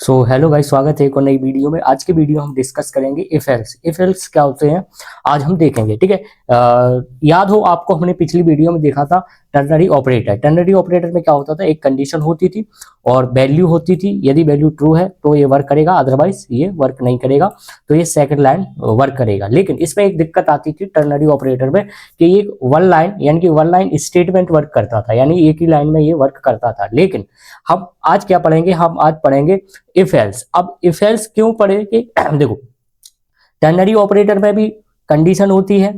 So hello guys, स्वागत है एक और नई वीडियो में। आज की वीडियो हम डिस्कस करेंगे इफ एल्स। इफ एल्स क्या होते हैं आज हम देखेंगे, ठीक है। याद हो आपको, हमने पिछली वीडियो में देखा था टर्नरी ऑपरेटर। टर्नरी ऑपरेटर में क्या होता था, एक कंडीशन होती थी और वैल्यू होती थी। यदि वैल्यू ट्रू है तो ये वर्क करेगा, अदरवाइज ये वर्क नहीं करेगा, तो ये सेकंड लाइन वर्क करेगा। लेकिन इसमें एक दिक्कत आती थी टर्नरी ऑपरेटर में कि ये वन लाइन यानी कि वन लाइन स्टेटमेंट वर्क करता था, यानी एक ही लाइन में ये वर्क करता था। लेकिन हम आज क्या पढ़ेंगे, हम आज पढ़ेंगे इफ एल्स। अब इफ एल्स क्यों पढ़े कि देखो, टर्नरी ऑपरेटर में भी कंडीशन होती है।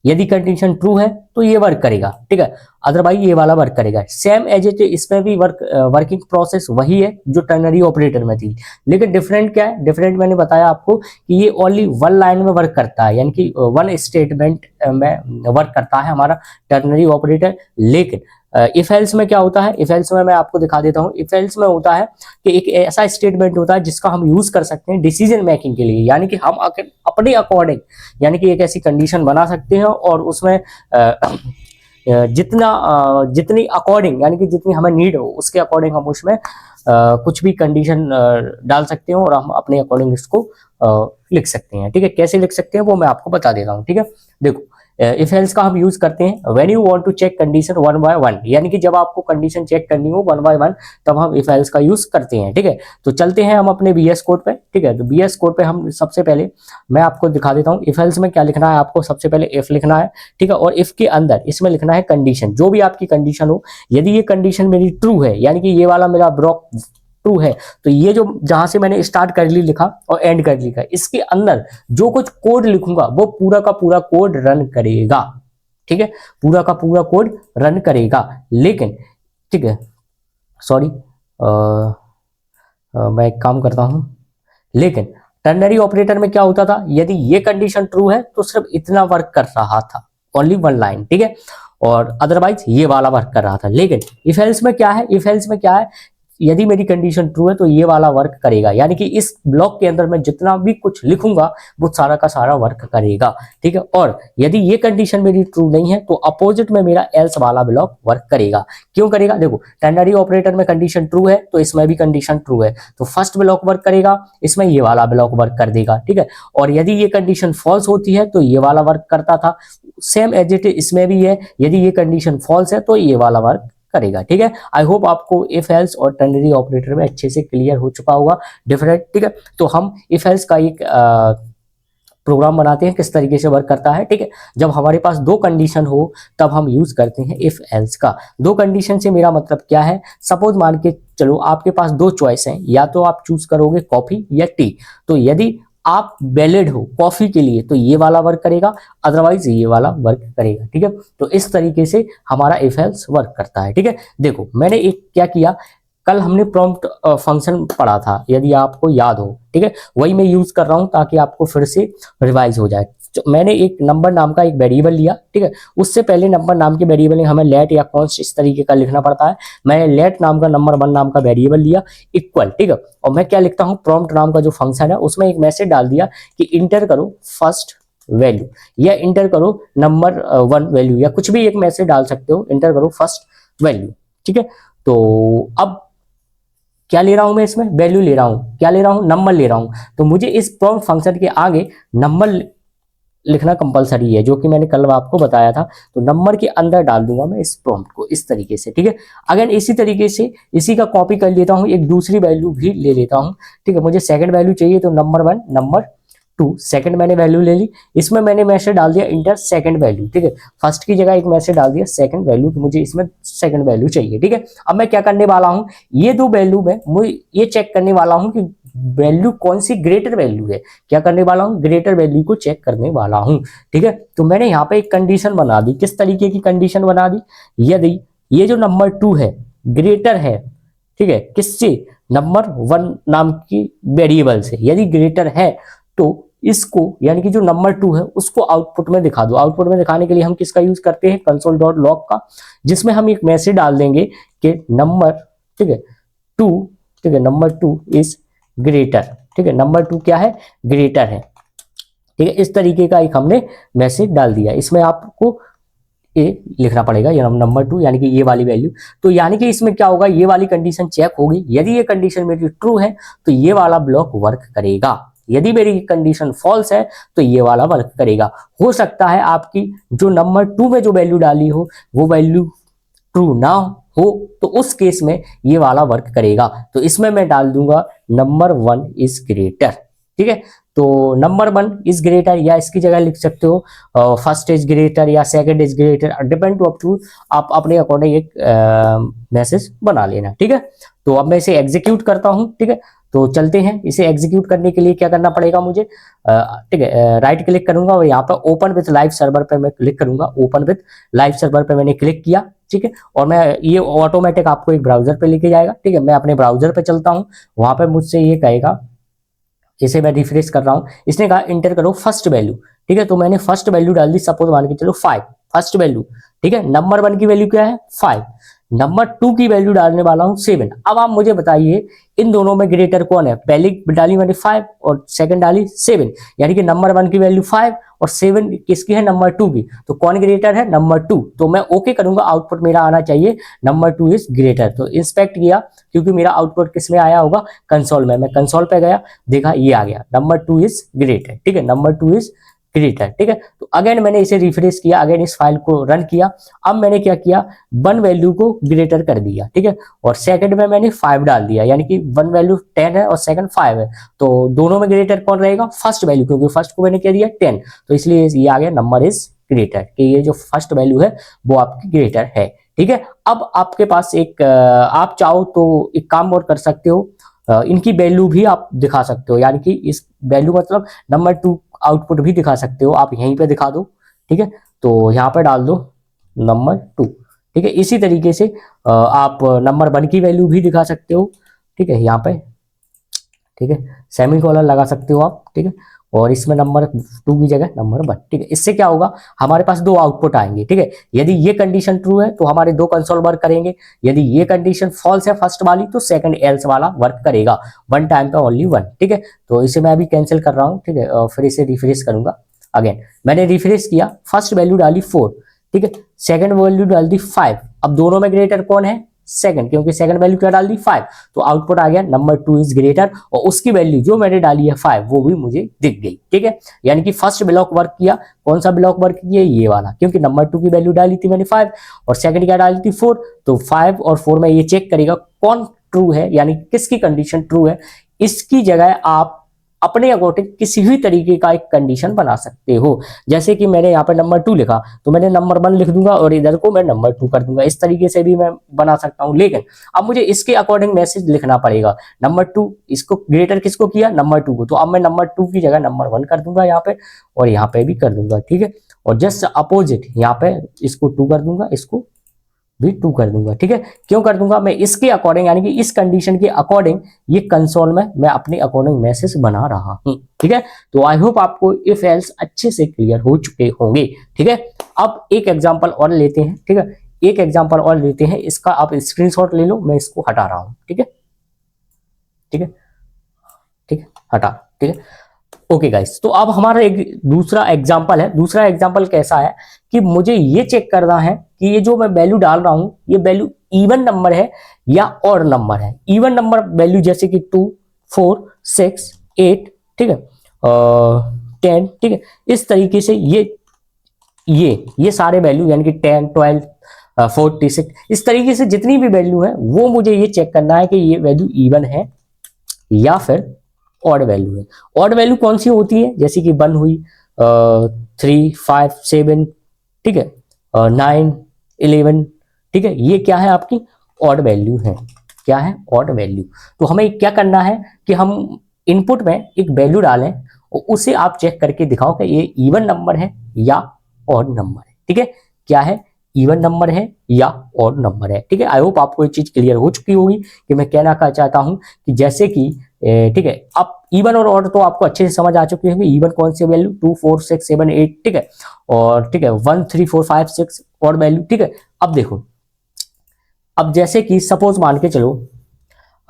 यदि कंडीशन ट्रू है तो ये वर्क करेगा, ठीक है, अदरवाइज ये वाला वर्क करेगा। सेम एज इट, इसमें भी वर्किंग प्रोसेस वही है जो टर्नरी ऑपरेटर में थी। लेकिन डिफरेंट क्या है, डिफरेंट मैंने बताया आपको कि ये ओनली वन लाइन में वर्क करता है, यानी कि वन स्टेटमेंट में वर्क करता है हमारा टर्नरी ऑपरेटर। लेकिन इफ एल्स में क्या होता है, इफ एल्स में मैं आपको दिखा देता हूं। इफ एल्स में होता है कि एक ऐसा स्टेटमेंट होता है जिसका हम यूज कर सकते हैं डिसीजन मेकिंग के लिए, यानी कि हम अपने अकॉर्डिंग यानी कि एक ऐसी कंडीशन बना सकते हैं और उसमें जितनी अकॉर्डिंग यानी कि जितनी हमें नीड हो उसके अकॉर्डिंग हम उसमें कुछ भी कंडीशन डाल सकते हैं और हम अपने अकॉर्डिंग इसको लिख सकते हैं, ठीक है। कैसे लिख सकते हैं वो मैं आपको बता देता हूँ, ठीक है। देखो, इफ एल्स का हम यूज करते हैं when you want to check condition one by one, यानी कि जब आपको कंडीशन चेक करनी हो वन बाय वन तब हम इफ एल्स का यूज करते हैं, ठीक है। तो चलते हैं हम अपने बीएस कोड पे, ठीक है। तो बीएस कोड पे हम सबसे पहले मैं आपको दिखा देता हूँ इफ एल्स में क्या लिखना है। आपको सबसे पहले इफ लिखना है, ठीक है, और इफ के अंदर इसमें लिखना है कंडीशन, जो भी आपकी कंडीशन हो। यदि ये कंडीशन मेरी ट्रू है, यानी कि ये वाला मेरा ब्लॉक ट्रू है, तो ये जो जहां से मैंने स्टार्ट कर ली लिखा और एंड कर लिखा, इसके अंदर जो कुछ कोड लिखूंगा वो पूरा का पूरा कोड रन करेगा, ठीक है, पूरा का पूरा कोड रन करेगा। लेकिन ठीक है, सॉरी, मैं एक काम करता हूं। लेकिन टर्नरी ऑपरेटर में क्या होता था, यदि ये कंडीशन ट्रू है तो सिर्फ इतना वर्क कर रहा था, ओनली वन लाइन, ठीक है, और अदरवाइज ये वाला वर्क कर रहा था। लेकिन इफ एल्स में क्या है, इफ एल्स में क्या है, यदि मेरी कंडीशन ट्रू है तो ये वाला वर्क करेगा, यानी कि इस ब्लॉक के अंदर मैं जितना भी कुछ लिखूंगा वो सारा का सारा वर्क करेगा, ठीक है। और यदि ये कंडीशन मेरी ट्रू नहीं है तो अपोजिट में मेरा एल्स वाला ब्लॉक वर्क करेगा। क्यों करेगा, देखो, टर्नरी ऑपरेटर में कंडीशन ट्रू है तो इसमें भी कंडीशन ट्रू है, तो फर्स्ट ब्लॉक वर्क करेगा, इसमें ये वाला ब्लॉक वर्क कर देगा, ठीक है। और यदि ये कंडीशन फॉल्स होती है तो ये वाला वर्क करता था, सेम एज इट इसमें भी है। यदि ये कंडीशन फॉल्स है तो ये वाला वर्क करेगा, ठीक है। आई होप आपको इफ एल्स और टर्नरी ऑपरेटर में अच्छे से क्लियर हो चुका होगा डिफरेंट, ठीक है। तो हम इफ एल्स का एक प्रोग्राम बनाते हैं किस तरीके से वर्क करता है, ठीक है। जब हमारे पास दो कंडीशन हो तब हम यूज करते हैं इफ एल्स का। दो कंडीशन से मेरा मतलब क्या है, सपोज मान के चलो आपके पास दो चॉइस हैं, या तो आप चूज करोगे कॉफी या टी। तो यदि आप वैलिड हो कॉफी के लिए तो ये वाला वर्क करेगा, अदरवाइज ये वाला वर्क करेगा, ठीक है। तो इस तरीके से हमारा इफ एल्स वर्क करता है, ठीक है। देखो, मैंने एक क्या किया, कल हमने प्रॉम्प्ट फंक्शन पढ़ा था, यदि आपको याद हो, ठीक है, वही मैं यूज कर रहा हूं ताकि आपको फिर से रिवाइज हो जाए। मैंने एक नंबर नाम का एक वेरिएबल लिया, ठीक है। उससे पहले नंबर नाम के वेरिएबल में हमें लेट या कॉन्स्ट इस तरीके का लिखना पड़ता है। मैंने लेट नाम का नंबर वन नाम का वेरिएबल लिया इक्वल, ठीक है। और मैं क्या लिखता हूँ, प्रॉम्प्ट नाम का जो फंक्शन है उसमें एक मैसेज डाल दिया कि इंटर करो फर्स्ट वैल्यू या इंटर करो नंबर वन वैल्यू, या कुछ भी एक मैसेज डाल सकते हो, इंटर करो फर्स्ट वैल्यू, ठीक है। तो अब क्या ले रहा हूं मैं, इसमें वैल्यू ले रहा हूं, क्या ले रहा हूं, नंबर ले रहा हूं। तो मुझे इस प्रॉम्प्ट फंक्शन के आगे नंबर लिखना कंपलसरी है, जो कि मैंने कल आपको बताया था। तो नंबर के अंदर डाल दूंगा मैं इस प्रॉम्प्ट को इस तरीके से, ठीक है। अगर इसी तरीके से इसी का कॉपी कर लेता हूं, एक दूसरी वैल्यू भी ले लेता हूं, ठीक है। मुझे सेकंड वैल्यू चाहिए तो number one number two, second मैंने वैल्यू ले ली, इसमें मैंने मैसेज डाल दिया इंटर सेकंड वैल्यू, ठीक है। फर्स्ट की जगह एक मैसेज डाल दिया सेकंड वैल्यू, तो मुझे इसमें सेकंड वैल्यू चाहिए, ठीक है। अब मैं क्या करने वाला हूं, ये दो वैल्यू में मुझे ये चेक करने वाला हूं कि वैल्यू कौन सी ग्रेटर वैल्यू है। क्या करने वाला हूं, ग्रेटर वैल्यू को चेक करने वाला हूं, ठीक है। तो मैंने यहाँ पे एक कंडीशन बना दी, किस तरीके की कंडीशन बना दी, यदि ये जो नंबर टू है ग्रेटर है, ठीक है, किससे, नंबर वन नाम की वेरिएबल से, यदि ग्रेटर है तो इसको यानी कि जो नंबर टू है उसको आउटपुट में दिखा दो। आउटपुट में दिखाने के लिए हम किसका यूज करते हैं, कंसोल डॉट लॉग का, जिसमें हम एक मैसेज डाल देंगे कि नंबर, ठीक है, टू, ठीक है, नंबर टू इज ग्रेटर, ठीक है, नंबर टू क्या है, ग्रेटर है, ठीक है। इस तरीके का एक हमने मैसेज डाल दिया। इसमें आपको ए लिखना पड़ेगा, ये नंबर 2 यानी कि ये वाली वैल्यू। तो यानी कि इसमें क्या होगा, ये वाली कंडीशन चेक होगी, यदि ये कंडीशन मेरी ट्रू है तो ये वाला ब्लॉक वर्क करेगा, यदि मेरी कंडीशन फॉल्स है तो ये वाला वर्क करेगा। हो सकता है आपकी जो नंबर 2 में जो वैल्यू डाली हो वो वैल्यू ट्रू ना हो, तो उस केस में ये वाला वर्क करेगा। तो इसमें मैं डाल दूंगा नंबर 1 इज ग्रेटर, ठीक है। तो नंबर 1 इज ग्रेटर, या इसकी जगह लिख सकते हो फर्स्ट इज ग्रेटर या second is greater, depend to up to, आप अपने अकॉर्डिंग एक मैसेज बना लेना, ठीक है। तो अब मैं इसे एग्जीक्यूट करता हूं, ठीक है। तो चलते हैं, इसे एग्जीक्यूट करने के लिए क्या करना पड़ेगा मुझे, ठीक है, राइट क्लिक करूंगा और यहाँ पर ओपन विथ लाइव सर्वर पे मैं क्लिक करूंगा। ओपन विथ लाइव सर्वर पे मैंने क्लिक किया, ठीक है। और मैं ये ऑटोमेटिक आपको एक ब्राउजर पे लेके जाएगा, ठीक है। मैं अपने ब्राउजर पे चलता हूँ, वहां पे मुझसे ये कहेगा, इसे मैं रिफ्रेश कर रहा हूँ, इसने कहा इंटर करो फर्स्ट वैल्यू, ठीक है। तो मैंने फर्स्ट वैल्यू डाल दी, सपोज मान के चलो 5 फर्स्ट वैल्यू, ठीक है। नंबर 1 की वैल्यू क्या है 5, नंबर 2 की वैल्यू डालने वाला हूं 7। अब आप मुझे बताइए इन दोनों में ग्रेटर कौन है, पहली डाली मैंने 5 और सेकंड डाली 7, यानी कि नंबर 1 की वैल्यू 5 और 7 किसकी है, नंबर 2 की। तो कौन ग्रेटर है, नंबर 2। तो मैं ओके करूंगा, आउटपुट मेरा आना चाहिए नंबर 2 इज ग्रेटर। तो इंस्पेक्ट किया, क्योंकि मेरा आउटपुट किस में आया होगा, कंसोल में। मैं कंसोल पे गया, देखा ये आ गया नंबर 2 इज ग्रेटर, ठीक है, नंबर 2 इज ग्रेटर, ठीक है। तो अगेन मैंने इसे रिफ्रेश किया, अगेन इस फाइल को रन किया। अब मैंने क्या किया, 1 वैल्यू को ग्रेटर कर दिया, ठीक है। और सेकंड में मैंने 5 डाल दिया, यानी कि 1 वैल्यू 10 है और सेकंड 5 है। तो दोनों में ग्रेटर कौन रहेगा, फर्स्ट वैल्यू, क्योंकि फर्स्ट को मैंने क्या दिया 10, तो इसलिए ये आ गया नंबर इज ग्रेटर, कि ये जो फर्स्ट वैल्यू है वो आपकी ग्रेटर है, ठीक है। अब आपके पास एक आप चाहो तो एक काम और कर सकते हो, इनकी वैल्यू भी आप दिखा सकते हो, यानी कि इस वैल्यू मतलब नंबर 2 आउटपुट भी दिखा सकते हो, आप यहीं पे दिखा दो, ठीक है। तो यहाँ पे डाल दो नंबर 2, ठीक है। इसी तरीके से आप नंबर 1 की वैल्यू भी दिखा सकते हो, ठीक है, यहाँ पे, ठीक है, सेमीकोलन लगा सकते हो आप, ठीक है। और इसमें नंबर 2 की जगह नंबर 1, ठीक है। इससे क्या होगा, हमारे पास 2 आउटपुट आएंगे, ठीक है। यदि ये कंडीशन ट्रू है तो हमारे 2 कंसोल वर्क करेंगे, यदि ये कंडीशन फॉल्स है फर्स्ट वाली तो सेकंड एल्स वाला वर्क करेगा, 1 टाइम पे ओनली 1, ठीक है। तो इसे मैं अभी कैंसिल कर रहा हूँ, ठीक है, और फिर इसे रिफ्रेश करूंगा। अगेन मैंने रिफ्रेश किया, फर्स्ट वैल्यू डाली 4, ठीक है, सेकंड वैल्यू डाल दी 5। अब दोनों में ग्रेटर कौन है, सेकंड, क्योंकि सेकंड वैल्यू क्या डाल दी 5, तो आउटपुट आ गया नंबर 2 इज ग्रेटर, और उसकी वैल्यू जो मैंने डाली है 5 वो भी मुझे दिख गई, ठीक है। यानी कि फर्स्ट ब्लॉक वर्क किया, कौन सा ब्लॉक वर्क किया, ये वाला, क्योंकि नंबर 2 की वैल्यू डाली थी मैंने 5 और सेकंड क्या डाली थी 4, तो 5 और 4 में ये चेक करेगा कौन ट्रू है, यानी किसकी कंडीशन ट्रू है। इसकी जगह आप अपने अकॉर्डिंग किसी भी तरीके का एक कंडीशन बना सकते हो, जैसे कि मैंने यहाँ पे नंबर 2 लिखा तो मैंने नंबर 1 लिख दूंगा और इधर को मैं नंबर 2 कर दूंगा, इस तरीके से भी मैं बना सकता हूँ। लेकिन अब मुझे इसके अकॉर्डिंग मैसेज लिखना पड़ेगा, नंबर 2 इसको ग्रेटर किसको किया, नंबर 2 को, तो अब मैं नंबर 2 की जगह नंबर 1 कर दूंगा यहाँ पे, और यहाँ पे भी कर दूंगा, ठीक है। और जस्ट अपोजिट यहाँ पे इसको 2 कर दूंगा, इसको भी 2 कर दूंगा, ठीक है। क्यों कर दूंगा, मैं इसके अकॉर्डिंग यानी कि इस कंडीशन के अकॉर्डिंग ये कंसोल में मैं अपने अकॉर्डिंग मैसेज बना रहा हूं, ठीक है। तो आई होप आपको इफ एल्स अच्छे से क्लियर हो चुके होंगे, ठीक है। अब एक एग्जांपल और लेते हैं, ठीक है, एक एग्जांपल और लेते हैं, इसका आप स्क्रीनशॉट ले लो, मैं इसको हटा रहा हूं, ठीक है, ठीक है, ठीक है, हटा, ठीक है। ओके गाइस, तो अब हमारा एक दूसरा एग्जांपल है। दूसरा एग्जांपल कैसा है कि मुझे ये चेक करना है कि ये जो मैं वैल्यू डाल रहा हूं ये वैल्यू इवन नंबर है या ऑड नंबर है। इवन नंबर वैल्यू जैसे कि 2, 4, 6, 8, ठीक है, 10, ठीक है। इस तरीके से ये सारे वैल्यू यानी कि 10, 12, 46, इस तरीके से जितनी भी वैल्यू है वो मुझे ये चेक करना है कि ये वैल्यू इवन है या फिर ऑड वैल्यू है। ऑड वैल्यू कौन सी होती है, जैसे कि 1 हुई, 3, 5, 7, ठीक है, 9, 11, ठीक है, ये क्या है आपकी ऑड वैल्यू है। क्या है, ऑड वैल्यू। तो हमें क्या करना है कि हम इनपुट में एक वैल्यू डालें और उसे आप चेक करके दिखाओ कि ये इवन नंबर है या ऑड नंबर है, ठीक है। क्या है, इवन नंबर है या ऑड नंबर है, ठीक है। आई होप आपको ये चीज क्लियर हो चुकी होगी कि मैं कहना चाहता हूं कि जैसे कि ठीक है, अब इवन और ऑड तो आपको अच्छे से समझ आ चुकी होगी। इवन कौन सी वैल्यू 2, 4, 6, 7, 8, ठीक है, और ठीक है 1, 3, 4, 5, 6 ऑड वैल्यू, ठीक है। अब देखो, अब जैसे कि सपोज मान के चलो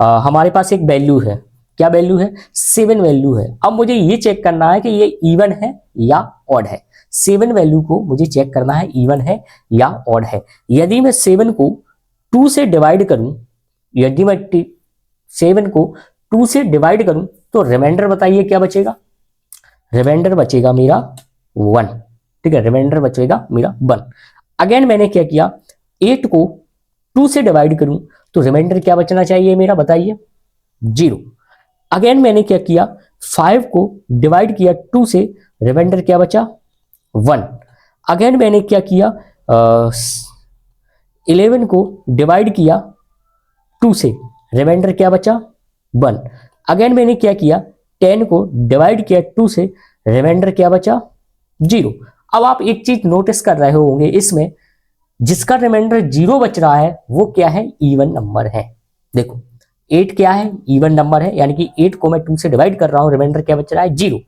हमारे पास एक वैल्यू है, क्या वैल्यू है, 7 वैल्यू है। अब मुझे ये चेक करना है कि ये इवन है या ऑड है। 7 वैल्यू को मुझे चेक करना है इवन है या ऑड है। यदि मैं 7 को 2 से डिवाइड करूं, यदि मैं 7 को 2 से डिवाइड करूं तो रिमाइंडर बताइए क्या बचेगा, रिमाइंडर बचेगा मेरा 1, ठीक है, रिमाइंडर बचेगा मेरा 1। अगेन मैंने क्या किया, 8 को 2 से डिवाइड करूं तो रिमाइंडर क्या बचना चाहिए मेरा, बताइए 0। अगेन मैंने क्या किया, 5 को डिवाइड किया 2 से, रिमाइंडर क्या बचा 1। अगेन मैंने क्या किया, 11 को डिवाइड किया 2 से, रिमाइंडर क्या बचा 1। अगेन मैंने क्या किया, 10 को डिवाइड किया 2 से, रिमाइंडर क्या बचा 0। अब आप एक चीज नोटिस कर रहे होंगे, इसमें जिसका रिमाइंडर 0 बच रहा है वो क्या है, इवन नंबर है। देखो 8 क्या है, इवन नंबर है, यानी कि 8 को मैं 2 से डिवाइड कर रहा हूं, रिमाइंडर क्या बच रहा है 0,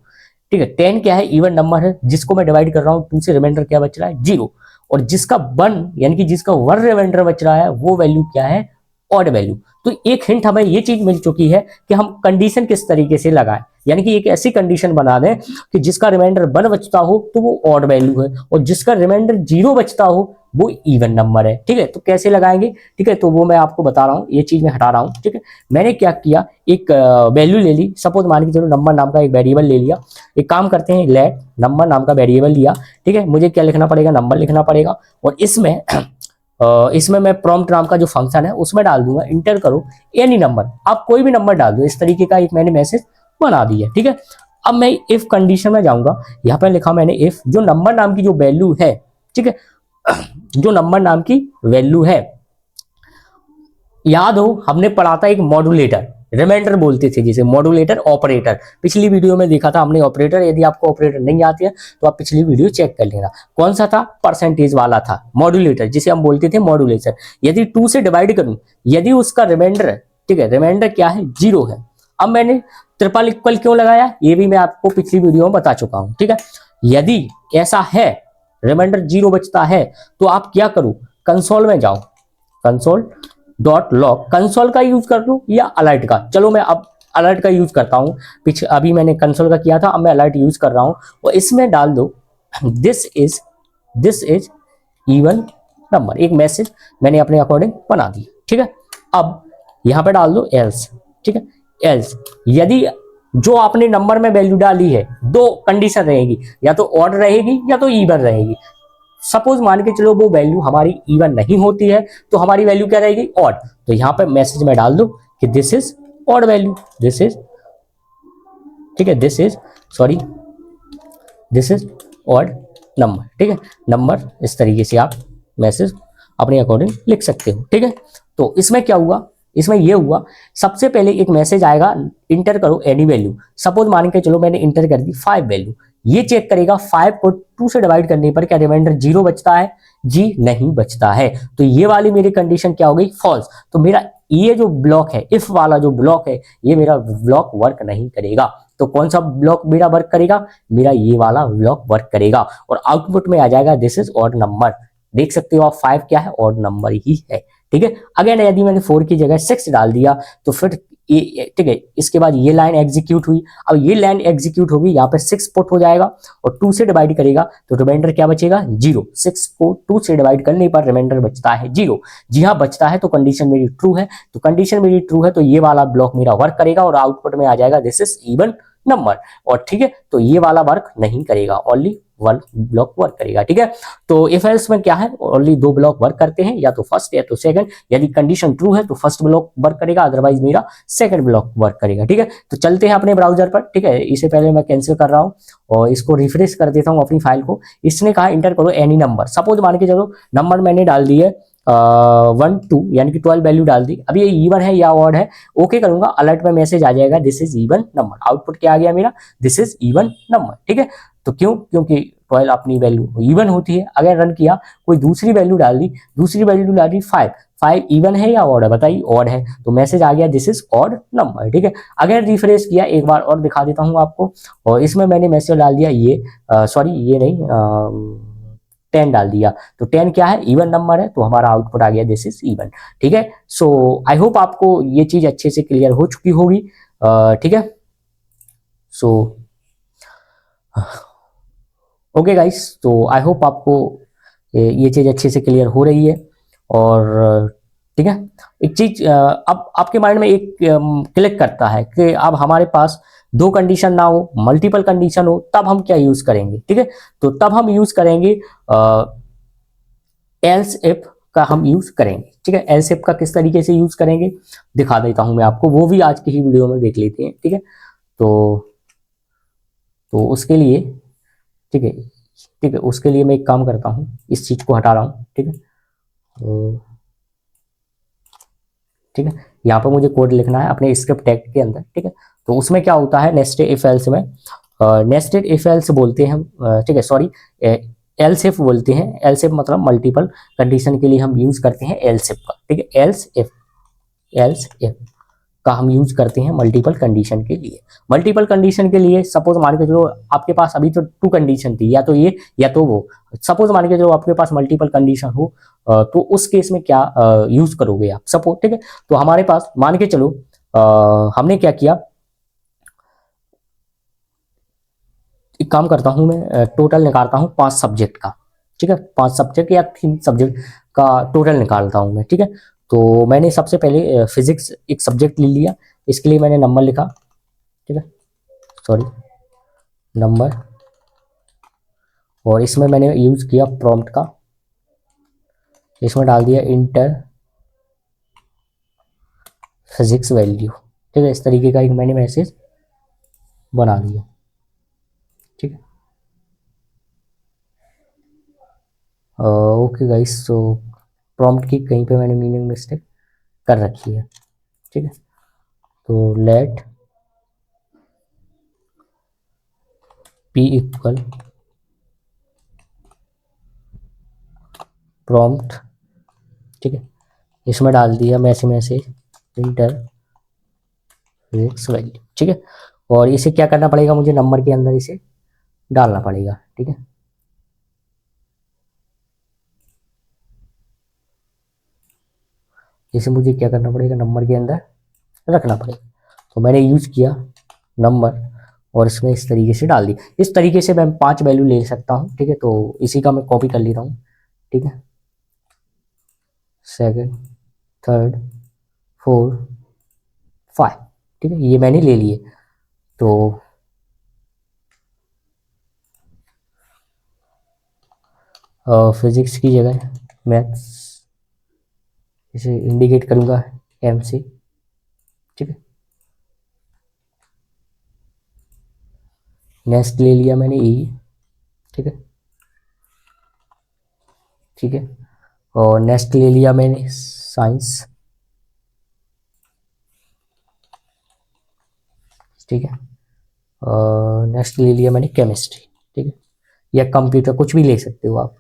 ठीक है। 10 क्या है, इवन नंबर है, जिसको मैं डिवाइड कर रहा हूं 2 से, रिमाइंडर क्या बच रहा है 0। और जिसका 1 यानी कि जिसका 1 रिमाइंडर बच रहा है वो वैल्यू क्या है, ऑड वैल्यू। तो एक हिंट हमें ये चीज मिल चुकी है कि हम कंडीशन किस तरीके से लगाएं, यानी कि एक ऐसी कंडीशन बना दें कि जिसका रिमाइंडर 1 बचता हो तो वो ऑड वैल्यू है, और जिसका रिमाइंडर 0 बचता हो वो इवन नंबर है, ठीक है। तो कैसे लगाएंगे, ठीक है, तो वो मैं आपको बता रहा हूँ, ये चीज मैं हटा रहा हूँ, ठीक है। मैंने क्या किया, एक वैल्यू ले ली, सपोज मान के चलो नंबर नाम का एक वेरिएबल ले लिया। एक काम करते हैं, लेट नंबर नाम का वेरिएबल लिया, ठीक है। मुझे क्या लिखना पड़ेगा, नंबर लिखना पड़ेगा, और इसमें मैं प्रॉम्प्ट नाम का जो फंक्शन है उसमें डाल दूंगा, इंटर करो एनी नंबर, आप कोई भी नंबर डाल दो। इस तरीके का एक मैंने मैसेज बना दिया, ठीक है। अब मैं इफ कंडीशन में जाऊंगा, यहाँ पे लिखा मैंने इफ जो नंबर नाम की जो वैल्यू है, ठीक है, जो नंबर नाम की वैल्यू है, याद हो हमने पढ़ा था एक मॉड्यूलेटर, रिमाइंडर बोलते थे जिसे, मॉड्यूलेटर ऑपरेटर, पिछली वीडियो में देखा था हमने ऑपरेटर। यदि आपको ऑपरेटर नहीं आती है तो आप पिछली वीडियो चेक कर लेना। कौन सा था, परसेंटेज वाला था, मॉड्यूलेटर जिसे हम बोलते थे मॉड्यूलेटर। यदि 2 से डिवाइड करूं, यदि उसका रिमाइंडर, ठीक है, रिमाइंडर क्या है 0 है। अब मैंने ट्रिपल इक्वल क्यों लगाया, ये भी मैं आपको पिछली वीडियो में बता चुका हूं, ठीक है। यदि ऐसा है, रिमाइंडर 0 बचता है, तो आप क्या करो, कंसोल में जाओ, कंसोल डॉट लॉग, कंसोल का यूज कर लो या अलर्ट का, चलो मैं अब अलर्ट का यूज करता हूं। पीछे अभी मैंने कंसोल का किया था, अब मैं अलर्ट यूज कर रहा हूं, और इसमें डाल दो दिस इज इवन नंबर, एक मैसेज मैंने अपने अकॉर्डिंग बना दी, ठीक है। अब यहां पे डाल दो एल्स, ठीक है, एल्स यदि जो आपने नंबर में वैल्यू डाली है, दो कंडीशन रहेगी, या तो ऑड रहेगी या तो इवन रहेगी। सपोज मान के चलो वो वैल्यू हमारी इवन नहीं होती है, तो हमारी वैल्यू क्या रहेगी, ऑड। तो यहां पे मैसेज में डाल दो कि this is odd value, this is, ठीक है, दिस इज ऑड नंबर, ठीक है, नंबर। इस तरीके से आप मैसेज अपने अकॉर्डिंग लिख सकते हो, ठीक है। तो इसमें क्या हुआ, इसमें ये हुआ, सबसे पहले एक मैसेज आएगा, इंटर करो एनी वैल्यू। सपोज मान के चलो मैंने इंटर कर दी 5 वैल्यू, ये चेक करेगा 5 को 2 से डिवाइड करने पर क्या रिमाइंडर 0 बचता है, जी नहीं बचता है। तो ये वाली मेरी कंडीशन क्या हो गई, फॉल्स। तो मेरा ये जो ब्लॉक है, इफ वाला जो ब्लॉक है, ये मेरा ब्लॉक वर्क नहीं करेगा। तो कौन सा ब्लॉक मेरा वर्क करेगा, मेरा ये वाला ब्लॉक वर्क करेगा, और आउटपुट में आ जाएगा दिस इज ऑड नंबर। देख सकते हो आप 5 क्या है, ऑड नंबर ही है, ठीक है। अगेन यदि मैंने 4 की जगह 6 डाल दिया तो फिर ठीक है, इसके बाद ये लाइन एग्जीक्यूट हुई। अब ये लाइन एग्जीक्यूट होगी, यहाँ पे 6 पुट हो जाएगा, और 2 से डिवाइड करेगा तो रिमाइंडर क्या बचेगा 0। 6 को 2 से डिवाइड करने पर रिमाइंडर बचता है 0। जी हाँ बचता है, तो कंडीशन मेरी ट्रू है। तो कंडीशन मेरी ट्रू है तो ये वाला ब्लॉक मेरा वर्क करेगा, और आउटपुट में आ जाएगा दिस इज इवन नंबर। और ठीक है, तो ये वाला वर्क नहीं करेगा, ओनली वन ब्लॉक वर्क करेगा, ठीक है। तो इफ एल्स में क्या है, ओनली 2 ब्लॉक वर्क करते हैं, या तो फर्स्ट या तो सेकंड। यदि कंडीशन ट्रू है तो फर्स्ट ब्लॉक वर्क करेगा, अदरवाइज मेरा सेकंड ब्लॉक वर्क करेगा, ठीक है। तो चलते हैं अपने ब्राउजर पर, ठीक है। इससे पहले मैं कैंसिल कर रहा हूं और इसको रिफ्रेश कर देता हूं अपनी फाइल को। इसने कहा इंटर करो एनी नंबर। सपोज मान के चलो नंबर मैंने डाल दिए 1 2 यानी कि 12 वैल्यू डाल दी। अब ये इवन है या ऑड है, ओके करूंगा, अलर्ट में मैसेज आ जाएगा this is even number. Output क्या आ गया मेरा, दिस इज इवन नंबर, ठीक है। तो क्यों, क्योंकि 12 अपनी वैल्यू इवन होती है। अगर रन किया, कोई दूसरी वैल्यू डाल दी, दूसरी वैल्यू डाल दी 5, 5 इवन है या ऑड है, बताइए ऑड है, तो मैसेज आ गया दिस इज ऑड नंबर, ठीक है। अगर रिफ्रेश किया, एक बार और दिखा देता हूं आपको, और इसमें मैंने मैसेज डाल दिया ये सॉरी ये नहीं 10 डाल दिया, तो 10 क्या है, इवन नंबर है, तो हमारा आउटपुट आ गया दिस इज इवन, ठीक है। सो आई होप आपको ये चीज अच्छे से क्लियर हो चुकी होगी, ठीक है। सो ओके गाइस, तो आई होप आपको ये चीज़ अच्छे से क्लियर हो रही है। और ठीक है, एक चीज अब आपके माइंड में एक क्लिक करता है कि अब हमारे पास दो कंडीशन ना हो, मल्टीपल कंडीशन हो, तब हम क्या यूज करेंगे। ठीक है, तो तब हम यूज करेंगे एल्स इफ का हम यूज करेंगे। ठीक है, एल्स इफ का किस तरीके से यूज करेंगे दिखा देता हूं मैं आपको, वो भी आज की ही वीडियो में देख लेते हैं। ठीक है, तो उसके लिए ठीक है, उसके लिए मैं एक काम करता हूँ, इस चीज को हटा रहा हूँ। ठीक है, तो ठीक है, यहाँ पर मुझे कोड लिखना है अपने स्क्रिप्ट टैग के अंदर। ठीक है, तो उसमें क्या होता है, नेस्टेड इफ एल्स में नेस्टेड इफ एल्स बोलते हैं हम। ठीक है, सॉरी, एल्स इफ बोलते हैं। एल्स इफ मतलब मल्टीपल कंडीशन के लिए हम यूज करते हैं एल्स इफ का। ठीक है, एल्स इफ का हम यूज करते हैं मल्टीपल कंडीशन के लिए। मल्टीपल कंडीशन के लिए सपोज मान के चलो आपके पास अभी तो टू कंडीशन थी, या तो ये या तो वो। सपोज मान के चलो आपके पास मल्टीपल कंडीशन हो, तो उस केस में क्या यूज करोगे आप, सपोज। ठीक है, तो हमारे पास मान के चलो हमने क्या किया, एक काम करता हूं मैं, टोटल निकालता हूं 5 सब्जेक्ट का। ठीक है, 5 सब्जेक्ट या 3 सब्जेक्ट का टोटल निकालता हूं मैं। ठीक है, तो मैंने सबसे पहले फिजिक्स एक सब्जेक्ट ले लिया, इसके लिए मैंने नंबर लिखा। ठीक है, सॉरी, नंबर, और इसमें मैंने यूज किया प्रॉम्प्ट का, इसमें डाल दिया इंटर फिजिक्स वैल्यू। ठीक है, इस तरीके का एक मैंने मैसेज बना दिया। ठीक है, ओके गाइस, तो प्रॉम्प्ट की कहीं पे मैंने मीनिंग मिस्टेक कर रखी है। ठीक है, तो लेट पी इक्वल प्रॉम्प्ट। ठीक है, इसमें डाल दिया मैसेज इंटर फिजिक्स वैल्यू। ठीक है, और इसे क्या करना पड़ेगा, मुझे नंबर के अंदर इसे डालना पड़ेगा। ठीक है, इसे मुझे क्या करना पड़ेगा, नंबर के अंदर रखना पड़ेगा। तो मैंने यूज किया नंबर, और इसमें इस तरीके से डाल दी। इस तरीके से मैं 5 वैल्यू ले सकता हूँ। ठीक है, तो इसी का मैं कॉपी कर लेता हूँ। ठीक है, सेकंड, थर्ड, फोर, 5। ठीक है, ये मैंने ले लिए। तो फिजिक्स की जगह मैथ्स, इसे इंडिकेट करूंगा एम से। ठीक है, नेक्स्ट ले लिया मैंने ई। ठीक है, ठीक है, और नेक्स्ट ले लिया मैंने साइंस। ठीक है, और नेक्स्ट ले लिया मैंने केमिस्ट्री। ठीक है, या कंप्यूटर, कुछ भी ले सकते हो आप,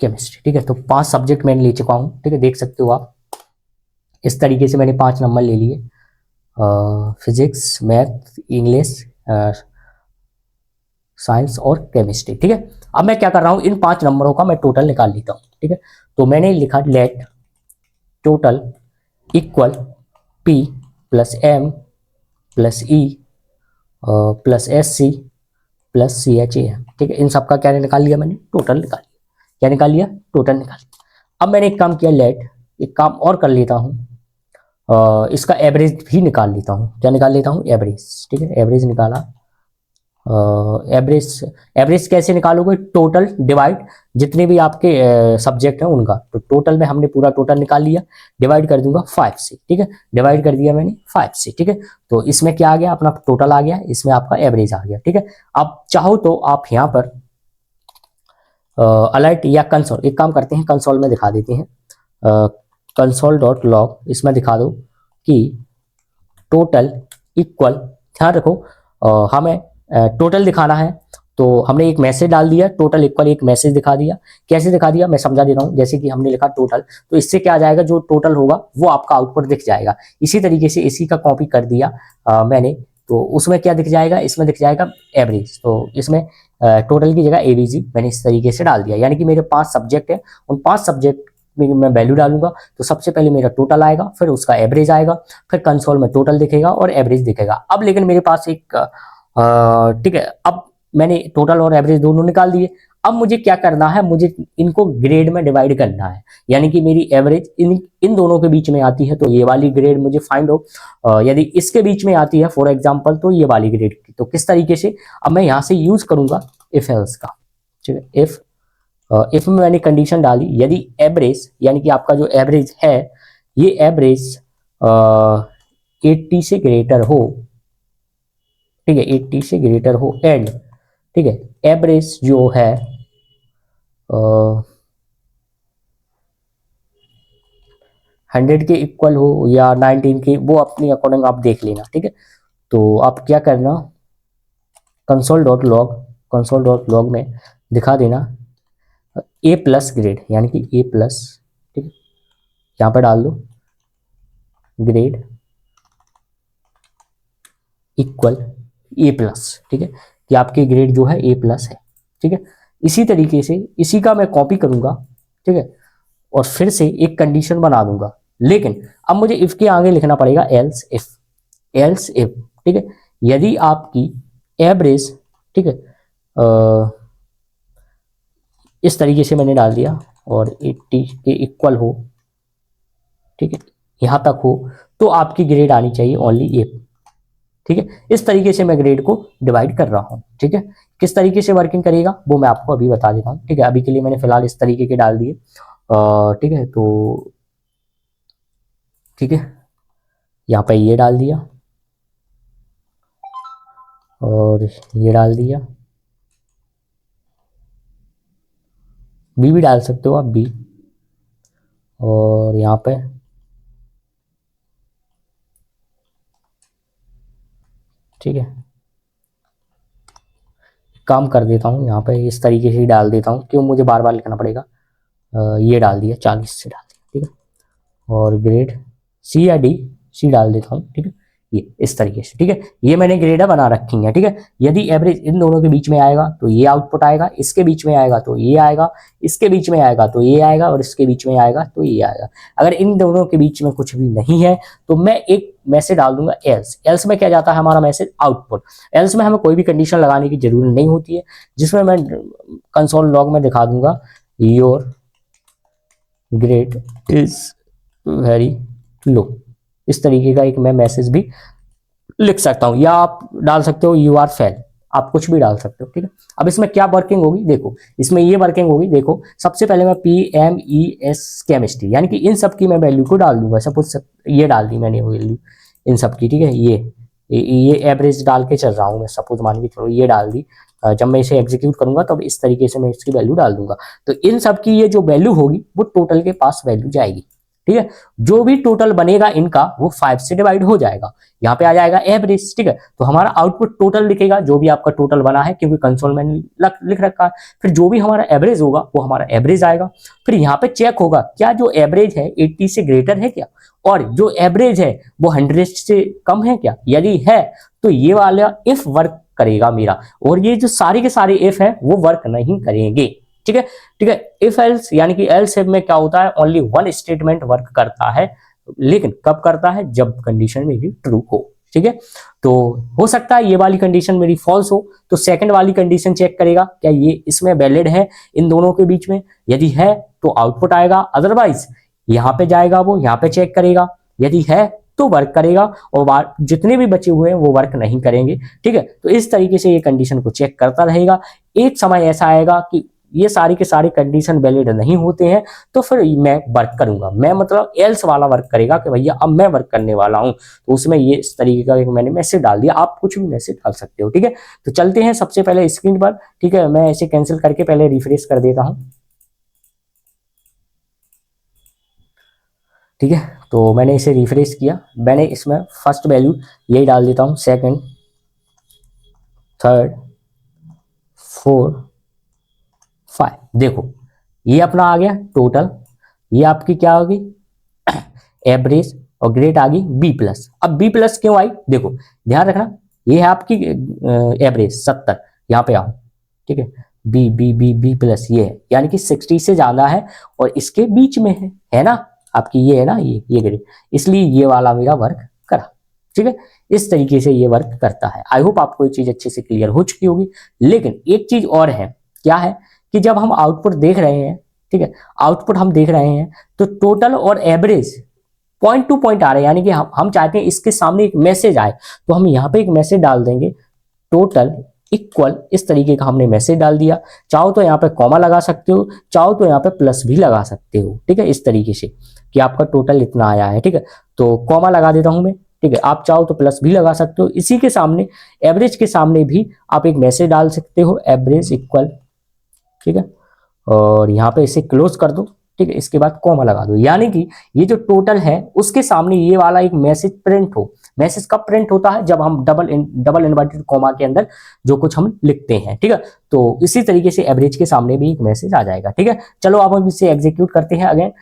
केमिस्ट्री। ठीक है, तो 5 सब्जेक्ट मैंने ले चुका हूँ। ठीक है, देख सकते हो आप, इस तरीके से मैंने 5 नंबर ले लिए, फिजिक्स, मैथ, इंग्लिश, साइंस और केमिस्ट्री। ठीक है, अब मैं क्या कर रहा हूँ, इन 5 नंबरों का मैं टोटल निकाल लेता हूँ। ठीक है, तो मैंने लिखा let total equal P plus M plus E plus S C plus C H A M. ठीक है, इन सबका क्या निकाल लिया मैंने, टोटल निकाल लिया। क्या निकाल लिया, टोटल निकाल लिया। अब मैंने एक काम किया, लेट एक काम और कर लेता हूँ, इसका एवरेज भी निकाल लेता हूँ। क्या निकाल लेता हूँ, एवरेज। ठीक है, एवरेज निकाला। एवरेज एवरेज कैसे निकालोगे, टोटल डिवाइड जितने भी आपके सब्जेक्ट हैं उनका, तो टोटल में हमने पूरा टोटल निकाल लिया, डिवाइड कर दूंगा 5 से। ठीक है, डिवाइड कर दिया मैंने 5 से। ठीक है, तो इसमें क्या आ गया, अपना टोटल आ गया, इसमें आपका एवरेज आ गया। ठीक है, अब चाहो तो आप यहाँ पर अलर्ट या कंसोल, एक काम करते हैं, कंसोल में दिखा देते हैं, कंसोल डॉट लॉग, इसमें दिखा दो कि टोटल इक्वल, ध्यान रखो हमें टोटल दिखाना है, तो हमने एक मैसेज डाल दिया, टोटल इक्वल एक मैसेज दिखा दिया। कैसे दिखा दिया मैं समझा दे रहा हूँ, जैसे कि हमने लिखा टोटल, तो इससे क्या आ जाएगा, जो टोटल होगा वो आपका आउटपुट दिख जाएगा। इसी तरीके से इसी का कॉपी कर दिया मैंने, तो उसमें क्या दिख जाएगा, इसमें दिख जाएगा एवरेज। तो इसमें टोटल की जगह एवीजी मैंने इस तरीके से डाल दिया, यानी कि मेरे 5 सब्जेक्ट है, उन 5 सब्जेक्ट में मैं वैल्यू डालूंगा, तो सबसे पहले मेरा टोटल आएगा, फिर उसका एवरेज आएगा, फिर कंसोल में टोटल दिखेगा और एवरेज दिखेगा। अब लेकिन मेरे पास एक ठीक है, अब मैंने टोटल और एवरेज दोनों निकाल दिए। अब मुझे क्या करना है, मुझे इनको ग्रेड में डिवाइड करना है, यानी कि मेरी एवरेज इन दोनों के बीच में आती है तो ये वाली ग्रेड मुझे फाइंड हो, यदि इसके बीच में आती है फॉर एग्जांपल तो ये वाली ग्रेड की। तो किस तरीके से, अब मैं यहाँ से यूज करूंगा इफ एल्स का। ठीक है, इफ में मैंने कंडीशन डाली, यदि एवरेज यानी कि आपका जो एवरेज है ये एवरेज 80 से ग्रेटर हो, ठीक है, 80 से ग्रेटर हो एंड, ठीक है, एवरेज जो है 100 के इक्वल हो या 19 के, वो अपनी अकॉर्डिंग आप देख लेना। ठीक है, तो आप क्या करना, कंसोल डॉट लॉग में दिखा देना ए प्लस ग्रेड, यानी कि ए प्लस, ठीक है, यहाँ पर डाल दो ग्रेड इक्वल ए प्लस। ठीक है, कि आपकी ग्रेड जो है ए प्लस है। ठीक है, इसी तरीके से इसी का मैं कॉपी करूंगा। ठीक है, और फिर से एक कंडीशन बना दूंगा, लेकिन अब मुझे इफ के आगे लिखना पड़ेगा एल्स इफ। ठीक है, यदि आपकी एवरेज, ठीक है, इस तरीके से मैंने डाल दिया और 80 के इक्वल हो, ठीक है, यहां तक हो, तो आपकी ग्रेड आनी चाहिए ओनली ए। ठीक है, इस तरीके से मैं ग्रेड को डिवाइड कर रहा हूं। ठीक है, किस तरीके से वर्किंग करेगा वो मैं आपको अभी बता देता हूं। ठीक है, अभी के लिए मैंने फिलहाल इस तरीके के डाल दिए। ठीक है, तो ठीक है, यहाँ पे ये डाल दिया और ये डाल दिया, बी भी डाल सकते हो आप, बी, और यहाँ पे ठीक है, काम कर देता हूँ, यहाँ पे इस तरीके से ही डाल देता हूँ, क्यों मुझे बार बार लिखना पड़ेगा। ये डाल दिया, 40 से डाल दिया। ठीक है, और ग्रेड सी या डी, सी डाल देता हूँ। ठीक है, ये इस तरीके से। ठीक है, ये मैंने ग्रेड बना रखी है। ठीक है, यदि एवरेज इन दोनों के बीच में आएगा तो ये आउटपुट आएगा, इसके बीच में आएगा तो ये आएगा, इसके बीच में आएगा तो ये आएगा, और इसके बीच में आएगा तो ये आएगा। अगर इन दोनों के बीच में कुछ भी नहीं है तो मैं एक मैसेज डाल दूंगा एल्स में क्या जाता है हमारा मैसेज आउटपुट। एल्स में हमें कोई भी कंडीशन लगाने की जरूरत नहीं होती है, जिसमें मैं कंसोल लॉग में दिखा दूंगा your grade is very low. इस तरीके का एक मैं मैसेज भी लिख सकता हूं, या आप डाल सकते हो यू आर फेल, आप कुछ भी डाल सकते हो। ठीक है, अब इसमें क्या वर्किंग होगी देखो, इसमें ये वर्किंग होगी देखो, सबसे पहले मैं PMES केमिस्ट्री, यानी कि इन सब की मैं वैल्यू को डाल दूंगा। सपोज ये डाल दी मैंने वैल्यू इन सब की। ठीक है, ये एवरेज डाल के चल रहा हूँ मैं, सपोज मान के चलो ये डाल दी। जब मैं इसे एग्जीक्यूट करूंगा तब इस तरीके से मैं इसकी वैल्यू डाल दूंगा, तो इन सब की ये जो वैल्यू होगी वो टोटल के पास वैल्यू जाएगी। ठीक है, जो भी टोटल बनेगा इनका वो 5 से डिवाइड हो जाएगा, यहाँ पे आ जाएगा एवरेज। ठीक है, तो हमारा आउटपुट टोटल दिखेगा जो भी आपका टोटल बना है, क्योंकि कंसोल में लिख रखा है। फिर जो भी हमारा एवरेज होगा वो हमारा एवरेज आएगा। फिर यहाँ पे चेक होगा क्या जो एवरेज है 80 से ग्रेटर है क्या, और जो एवरेज है वो 100 से कम है क्या। यदि है तो ये वाला इफ वर्क करेगा मेरा, और ये जो सारे के सारे इफ है वो वर्क नहीं करेंगे। ठीक है, ठीक है, इफ एल्स यानी कि एल्स इफ में क्या होता है, ओनली वन स्टेटमेंट वर्क करता है, लेकिन कब करता है, जब कंडीशन मेरी ट्रू हो। ठीक है, तो हो सकता है ये वाली कंडीशन मेरी फॉल्स हो, तो सेकंड वाली कंडीशन चेक करेगा क्या ये इसमें वैलिड है इन दोनों के बीच में। यदि है तो आउटपुट आएगा, अदरवाइज यहाँ पे जाएगा, वो यहाँ पे चेक करेगा, यदि है तो वर्क करेगा, और जितने भी बचे हुए हैं वो वर्क नहीं करेंगे। ठीक है, तो इस तरीके से ये कंडीशन को चेक करता रहेगा। एक समय ऐसा आएगा कि ये सारी के सारे कंडीशन वैलिड नहीं होते हैं, तो फिर मैं वर्क करूंगा, मैं मतलब एल्स वाला वर्क करेगा कि भैया अब मैं वर्क करने वाला हूं, तो उसमें ये इस तरीके का एक मैंने मैसेज डाल दिया। आप कुछ भी मैसेज डाल सकते हो। ठीक है, तो चलते हैं सबसे पहले स्क्रीन पर। ठीक है, मैं इसे कैंसिल करके पहले रिफ्रेश कर देता हूं। ठीक है, तो मैंने इसे रिफ्रेश किया, मैंने इसमें फर्स्ट वैल्यू यही डाल देता हूं, सेकंड, थर्ड, फोर्थ, 5। देखो ये अपना आ गया टोटल, ये आपकी क्या होगी एवरेज, और ग्रेड आ गई बी प्लस। अब बी प्लस क्यों आई, देखो ध्यान रखना, ये है आपकी एवरेज 70, यहाँ पे आओ। ठीक है, B B B B plus ये है, यानी कि 60 से ज्यादा है और इसके बीच में है ना, आपकी ये है ना, ये ग्रेड, इसलिए ये वाला मेरा वर्क करा। ठीक है, इस तरीके से ये वर्क करता है। आई होप आपको ये चीज अच्छे से क्लियर हो चुकी होगी। लेकिन एक चीज और है, क्या है कि जब हम आउटपुट देख रहे हैं, ठीक है, आउटपुट हम देख रहे हैं तो टोटल और एवरेज पॉइंट टू पॉइंट आ रहे हैं, यानी कि हम चाहते हैं इसके सामने एक मैसेज आए, तो हम यहाँ पे एक मैसेज डाल देंगे टोटल इक्वल, इस तरीके का हमने मैसेज डाल दिया। चाहो तो यहाँ पे कॉमा लगा सकते हो, चाहो तो यहाँ पे प्लस भी लगा सकते हो, ठीक है, इस तरीके से कि आपका टोटल इतना आया है, ठीक है, तो कॉमा लगा देता हूं मैं, ठीक है, आप चाहो तो प्लस भी लगा सकते हो। इसी के सामने एवरेज के सामने भी आप एक मैसेज डाल सकते हो, एवरेज इक्वल, ठीक है, और यहाँ पे इसे क्लोज कर दो, ठीक है, इसके बाद कॉमा लगा दो, यानी कि ये जो टोटल है उसके सामने ये वाला एक मैसेज प्रिंट हो। मैसेज कब प्रिंट होता है? जब हम डबल इन्वर्टेड कॉमा के अंदर जो कुछ हम लिखते हैं, ठीक है, तो इसी तरीके से एवरेज के सामने भी एक मैसेज आ जाएगा, ठीक है। चलो अब हम इसे एग्जीक्यूट करते हैं अगेन।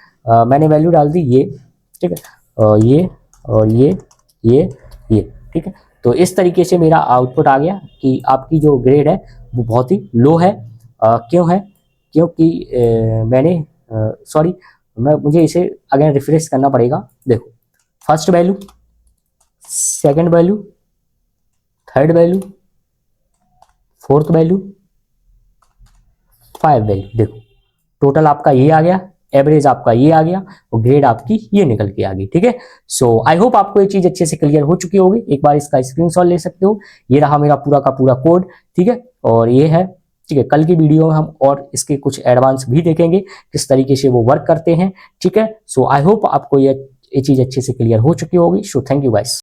मैंने वैल्यू डाल दी ये, ठीक है, ये और ये, ठीक है, तो इस तरीके से मेरा आउटपुट आ गया कि आपकी जो ग्रेड है वो बहुत ही लो है। क्यों है? क्योंकि मैंने सॉरी, मुझे इसे अगेन रिफ्रेश करना पड़ेगा। देखो, first value, second value, third value, fourth value, 5 value, देखो टोटल आपका ये आ गया, एवरेज आपका ये आ गया और ग्रेड आपकी ये निकल के आ गई, ठीक है। सो आई होप आपको ये चीज अच्छे से क्लियर हो चुकी होगी। एक बार इसका स्क्रीनशॉट ले सकते हो। ये रहा मेरा पूरा का पूरा कोड, ठीक है, और ये है, ठीक है। कल की वीडियो में हम और इसके कुछ एडवांस भी देखेंगे किस तरीके से वो वर्क करते हैं, ठीक है। सो आई होप आपको ये चीज अच्छे से क्लियर हो चुकी होगी। So thank you guys.